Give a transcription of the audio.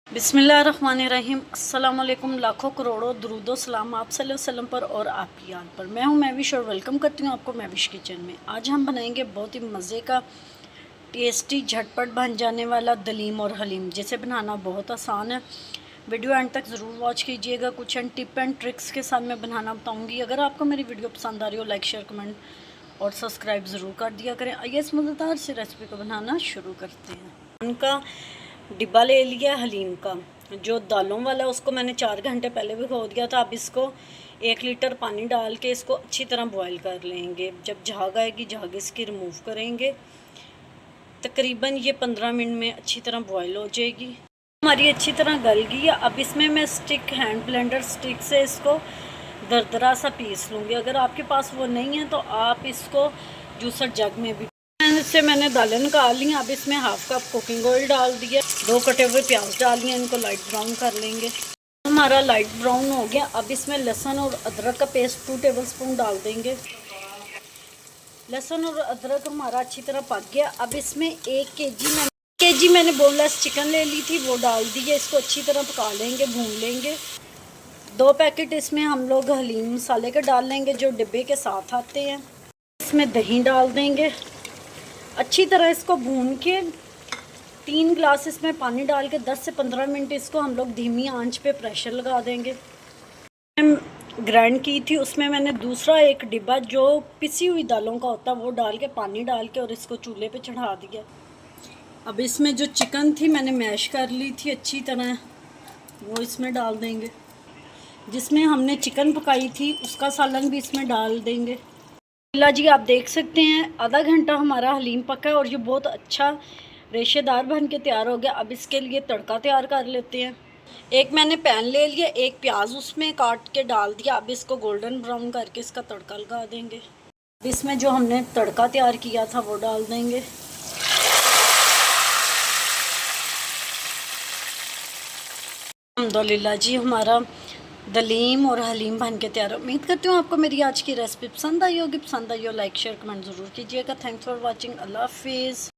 बिस्मिल्लाहिर्रहमानिर्रहीम। अस्सलाम वालेकुम। लाखों करोड़ों दरूदो सलाम आप सल्लल्लाहु अलैहि वसल्लम पर और आपकी आल पर। मैं हूं महविश और वेलकम करती हूं आपको महविश किचन में। आज हम बनाएंगे बहुत ही मज़े का टेस्टी झटपट बन जाने वाला दलीम और हलीम, जिसे बनाना बहुत आसान है। वीडियो एंड तक ज़रूर वॉच कीजिएगा। कुछ एंड टिप एंड ट्रिक्स के साथ मैं बनाना बताऊँगी। अगर आपको मेरी वीडियो पसंद आ रही हो, लाइक शेयर कमेंट और सब्सक्राइब ज़रूर कर दिया करें। आइए इस मज़ेदार सी रेसिपी को बनाना शुरू करते हैं। उनका डिब्बा ले लिया हलीम का, जो दालों वाला है उसको मैंने 4 घंटे पहले भिगो दिया था। अब इसको 1 लीटर पानी डाल के इसको अच्छी तरह बॉईल कर लेंगे। जब झाग आएगी, झाग इसकी रिमूव करेंगे। तकरीबन ये 15 मिनट में अच्छी तरह बॉईल हो जाएगी। हमारी अच्छी तरह गल गई है। अब इसमें मैं हैंड ब्लेंडर स्टिक से इसको दरदरा सा पीस लूँगी। अगर आपके पास वो नहीं है तो आप इसको जूसर जग में भी। इससे मैंने दालें निकाल ली। अब इसमें हाफ कप कुकिंग ऑयल डाल दिया, 2 कटे हुए प्याज डाल लिए, इनको लाइट ब्राउन कर लेंगे। हमारा लाइट ब्राउन हो गया। अब इसमें लहसुन और अदरक का पेस्ट 2 टेबलस्पून डाल देंगे। लहसुन और अदरक हमारा अच्छी तरह पक गया। अब इसमें 1 केजी मैंने बोनलेस चिकन ले ली थी, वो डाल दी है। इसको अच्छी तरह पका लेंगे, भून लेंगे। 2 पैकेट इसमें हम लोग हलीम मसाले के डाल लेंगे, जो डिब्बे के साथ आते हैं। इसमें दही डाल देंगे। अच्छी तरह इसको भून के 3 गिलास इसमें पानी डाल के 10 से 15 मिनट इसको हम लोग धीमी आंच पे प्रेशर लगा देंगे। ग्राइंड की थी उसमें मैंने दूसरा एक डिब्बा जो पिसी हुई दालों का होता है वो डाल के, पानी डाल के, और इसको चूल्हे पे चढ़ा दिया। अब इसमें जो चिकन थी मैंने मैश कर ली थी अच्छी तरह, वो इसमें डाल देंगे। जिसमें हमने चिकन पकाई थी उसका सालन भी इसमें डाल देंगे। जी आप देख सकते हैं आधा घंटा हमारा हलीम पका है और ये बहुत अच्छा रेशेदार बन के तैयार हो गया। अब इसके लिए तड़का तैयार कर लेते हैं। एक मैंने पैन ले लिया, एक प्याज उसमें काट के डाल दिया। अब इसको गोल्डन ब्राउन करके इसका तड़का लगा देंगे। अब इसमें जो हमने तड़का तैयार किया था वो डाल देंगे। अल्हम्दुलिल्लाह जी हमारा दलीम और हलीम बन के तैयार। उम्मीद करती हूँ आपको मेरी आज की रेसिपी पसंद आई होगी। पसंद आई हो लाइक शेयर कमेंट ज़रूर कीजिएगा। Thanks for watching. अल्लाह हाफिज़।